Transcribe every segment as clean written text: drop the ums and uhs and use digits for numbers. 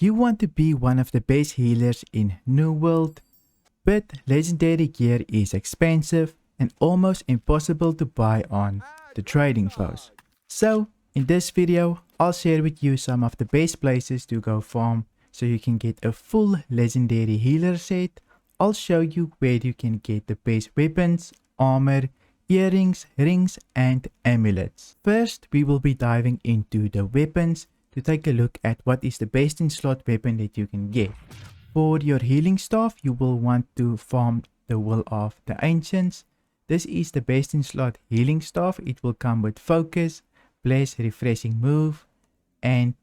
You want to be one of the best healers in New World, but legendary gear is expensive and almost impossible to buy on the trading post. So, in this video, I'll share with you some of the best places to go farm so you can get a full legendary healer set. I'll show you where you can get the best weapons, armor, earrings, rings and amulets. First, we will be diving into the weapons to take a look at what is the best in slot weapon that you can get. For your healing staff, you will want to farm the Will of the Ancients. This is the best in slot healing staff. It will come with focus, bless, refreshing move and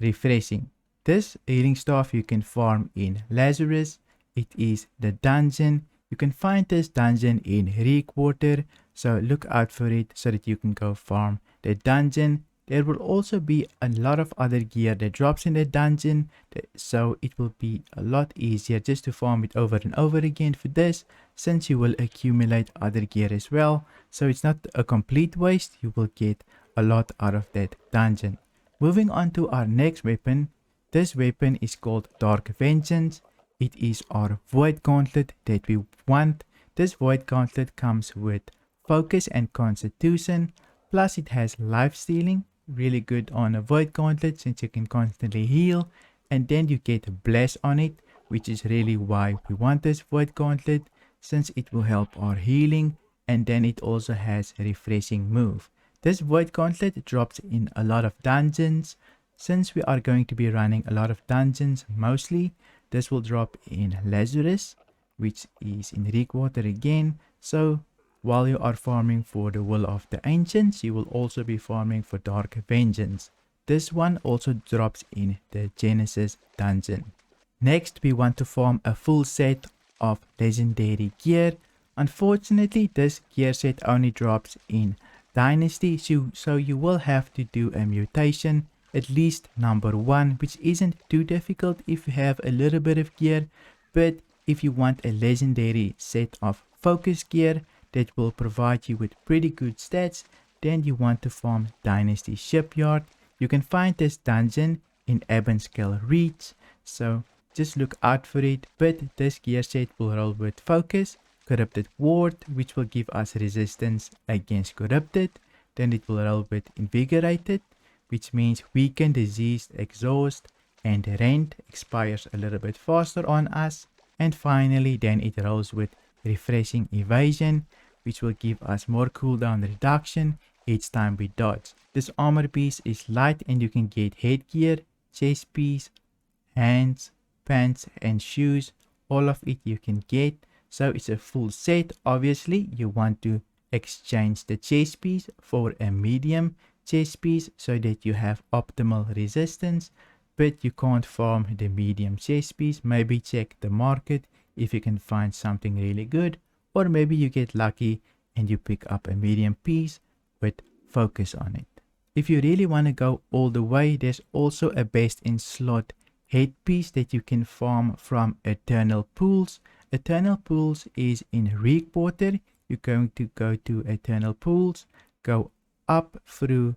refreshing. This healing staff you can farm in Lazarus. It is the dungeon. You can find this dungeon in Requarter, so look out for it so that you can go farm the dungeon. There will also be a lot of other gear that drops in the dungeon, so it will be a lot easier just to farm it over and over again for this, since you will accumulate other gear as well. So it's not a complete waste, you will get a lot out of that dungeon. Moving on to our next weapon. This weapon is called Dark Vengeance. It is our Void Gauntlet that we want. This Void Gauntlet comes with focus and constitution, plus it has life stealing. Really good on a Void Gauntlet since you can constantly heal, and then you get bless on it, which is really why we want this Void Gauntlet, since it will help our healing, and then it also has a refreshing move. This Void Gauntlet drops in a lot of dungeons. Since we are going to be running a lot of dungeons mostly, this will drop in Lazarus, which is in Requarter again. So while you are farming for the Will of the Ancients, you will also be farming for Dark Vengeance. This one also drops in the Genesis dungeon. Next, we want to farm a full set of legendary gear. Unfortunately, this gear set only drops in Dynasty, so you will have to do a mutation, at least number 1, which isn't too difficult if you have a little bit of gear. But if you want a legendary set of focus gear that will provide you with pretty good stats, then you want to farm Dynasty Shipyard. You can find this dungeon in Ebonscale Reach, so just look out for it. But this gear set will roll with focus, corrupted ward, which will give us resistance against corrupted. Then it will roll with invigorated, which means weaken, diseased, exhaust, and rend expires a little bit faster on us. And finally, then it rolls with refreshing evasion, which will give us more cooldown reduction each time we dodge. This armor piece is light and you can get headgear, chest piece, hands, pants and shoes. All of it you can get. So it's a full set. Obviously you want to exchange the chest piece for a medium chest piece so that you have optimal resistance, but you can't farm the medium chest piece. Maybe check the market if you can find something really good, or maybe you get lucky and you pick up a medium piece with focus on it. If you really want to go all the way, there's also a best in slot headpiece that you can farm from Eternal Pools. Eternal Pools is in Requarter. You're going to go to Eternal Pools, go up through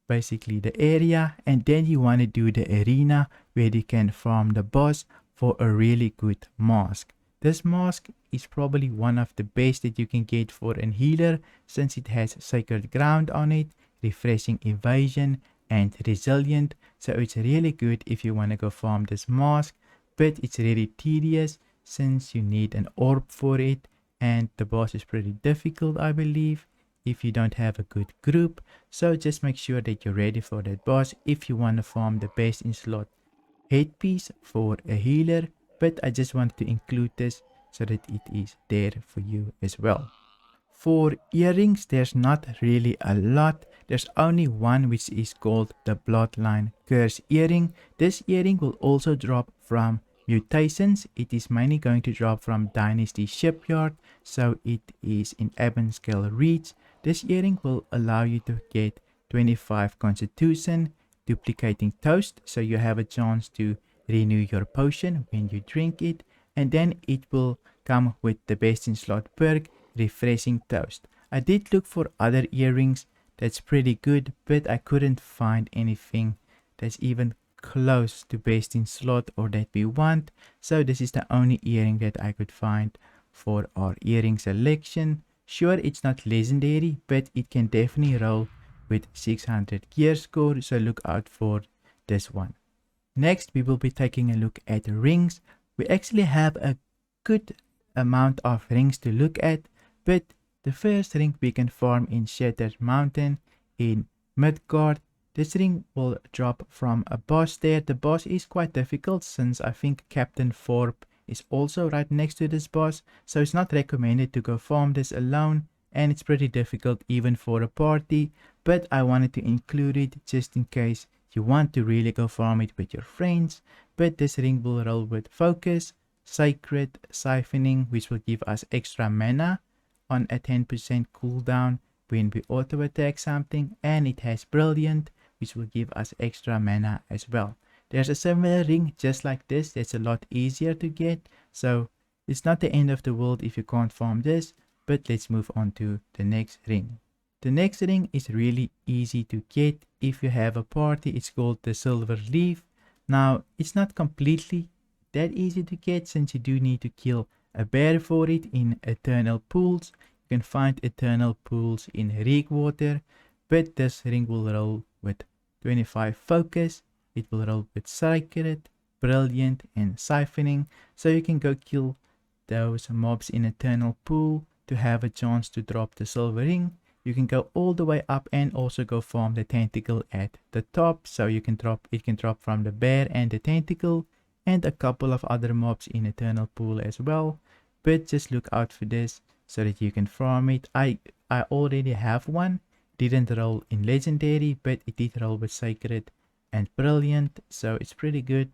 basically the area, and then you want to do the arena where you can farm the boss for a really good mask. This mask is probably one of the best that you can get for a healer, since it has sacred ground on it, refreshing evasion and resilient. So it's really good if you want to go farm this mask, but it's really tedious since you need an orb for it, and the boss is pretty difficult, I believe, if you don't have a good group. So just make sure that you're ready for that boss if you want to farm the best in slot headpiece for a healer. But I just wanted to include this so that it is there for you as well. For earrings, there's not really a lot. There's only one, which is called the Bloodline Curse earring. This earring will also drop from mutations. It is mainly going to drop from Dynasty Shipyard, so it is in Ebonscale Reach. This earring will allow you to get 25 constitution, duplicating toast, so you have a chance to renew your potion when you drink it. And then it will come with the best in slot perk, refreshing toast. I did look for other earrings that's pretty good, but I couldn't find anything that's even close to best in slot or that we want. So this is the only earring that I could find for our earring selection. Sure, it's not legendary, but it can definitely roll with 600 gear score, so look out for this one. Next, we will be taking a look at rings. We actually have a good amount of rings to look at, but the first ring we can farm in Shattered Mountain in Midgard. This ring will drop from a boss there. The boss is quite difficult since I think Captain Forb is also right next to this boss, so it's not recommended to go farm this alone, and it's pretty difficult even for a party, but I wanted to include it just in case you want to really go farm it with your friends. But this ring will roll with Focus, Sacred, Siphoning, which will give us extra mana on a 10% cooldown when we auto attack something, and it has Brilliant, which will give us extra mana as well. There's a similar ring just like this that's a lot easier to get, so it's not the end of the world if you can't farm this, but let's move on to the next ring. The next ring is really easy to get if you have a party. It's called the Silver Leaf. Now, it's not completely that easy to get since you do need to kill a bear for it in Eternal Pools. You can find Eternal Pools in Reekwater, but this ring will roll with 25 Focus. It will roll with Sacred, Brilliant, and Siphoning, so you can go kill those mobs in Eternal Pool to have a chance to drop the silver ring. You can go all the way up and also go farm the tentacle at the top, so you can drop from the bear and the tentacle and a couple of other mobs in Eternal Pool as well. But just look out for this so that you can farm it. I already have one. Didn't roll in Legendary, but it did roll with Sacred and Brilliant, so it's pretty good.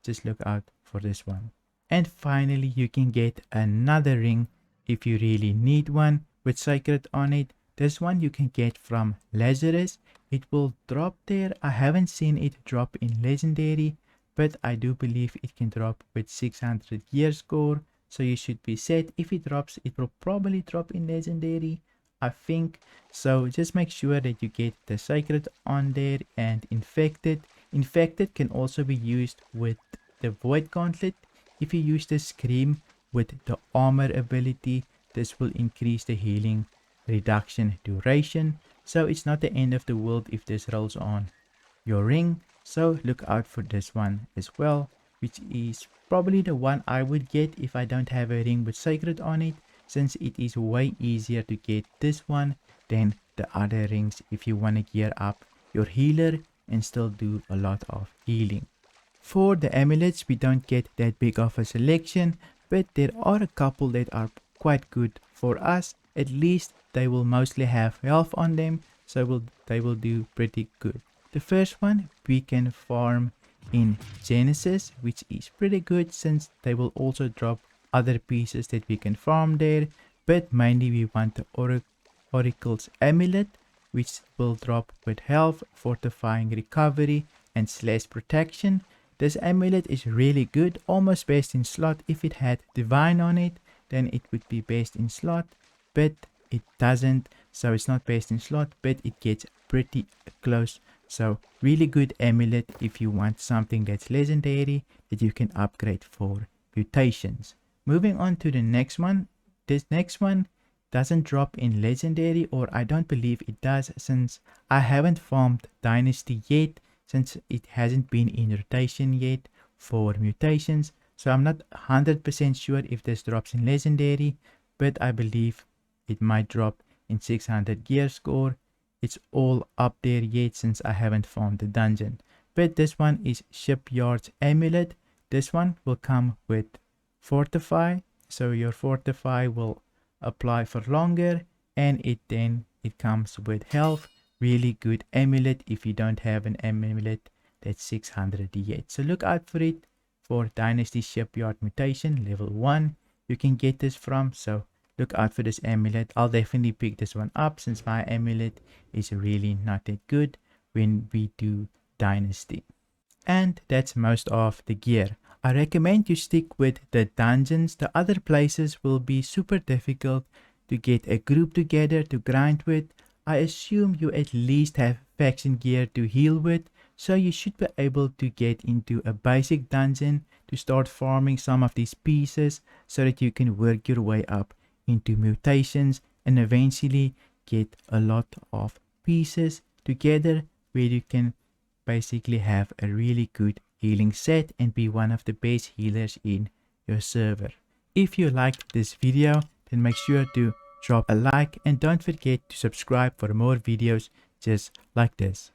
Just look out for this one. And finally, you can get another ring if you really need one with Sacred on it. This one you can get from Lazarus. It will drop there. I haven't seen it drop in Legendary, but I do believe it can drop with 600 gear score, so you should be set. If it drops, it will probably drop in Legendary, I think. So just make sure that you get the Sacred on there and Infected. Infected can also be used with the Void Gauntlet. If you use the Scream with the armor ability, this will increase the healing reduction duration. So it's not the end of the world if this rolls on your ring. So look out for this one as well, which is probably the one I would get if I don't have a ring with Sacred on it, since it is way easier to get this one than the other rings if you want to gear up your healer and still do a lot of healing. For the amulets, we don't get that big of a selection, but there are a couple that are quite good for us. At least they will mostly have health on them, so they will do pretty good. The first one we can farm in Genesis, which is pretty good since they will also drop other pieces that we can farm there, but mainly we want the Oracle's Amulet, which will drop with health, fortifying recovery, and slash protection. This amulet is really good, almost best in slot. If it had divine on it, then it would be best in slot, but it doesn't, so it's not best in slot, but it gets pretty close. So really good amulet if you want something that's legendary that you can upgrade for mutations. Moving on to the next one. This next one doesn't drop in legendary, or I don't believe it does, since I haven't farmed Dynasty yet, since it hasn't been in rotation yet for mutations. So I'm not 100% sure if this drops in legendary, but I believe it might drop in 600 gear score. It's all up there yet since I haven't farmed the dungeon. But this one is Shipyard's Amulet. This one will come with Fortify, so your Fortify will apply for longer, and it comes with health. Really good amulet if you don't have an amulet that's 600 yet. So look out for it for Dynasty Shipyard Mutation level 1. You can get this from, so look out for this amulet. I'll definitely pick this one up since my amulet is really not that good when we do Dynasty. And that's most of the gear. I recommend you stick with the dungeons. The other places will be super difficult to get a group together to grind with. I assume you at least have faction gear to heal with, So you should be able to get into a basic dungeon to start farming some of these pieces so that you can work your way up into mutations and eventually get a lot of pieces together where you can basically have a really good healing set and be one of the best healers in your server. If you liked this video, then make sure to drop a like and don't forget to subscribe for more videos just like this.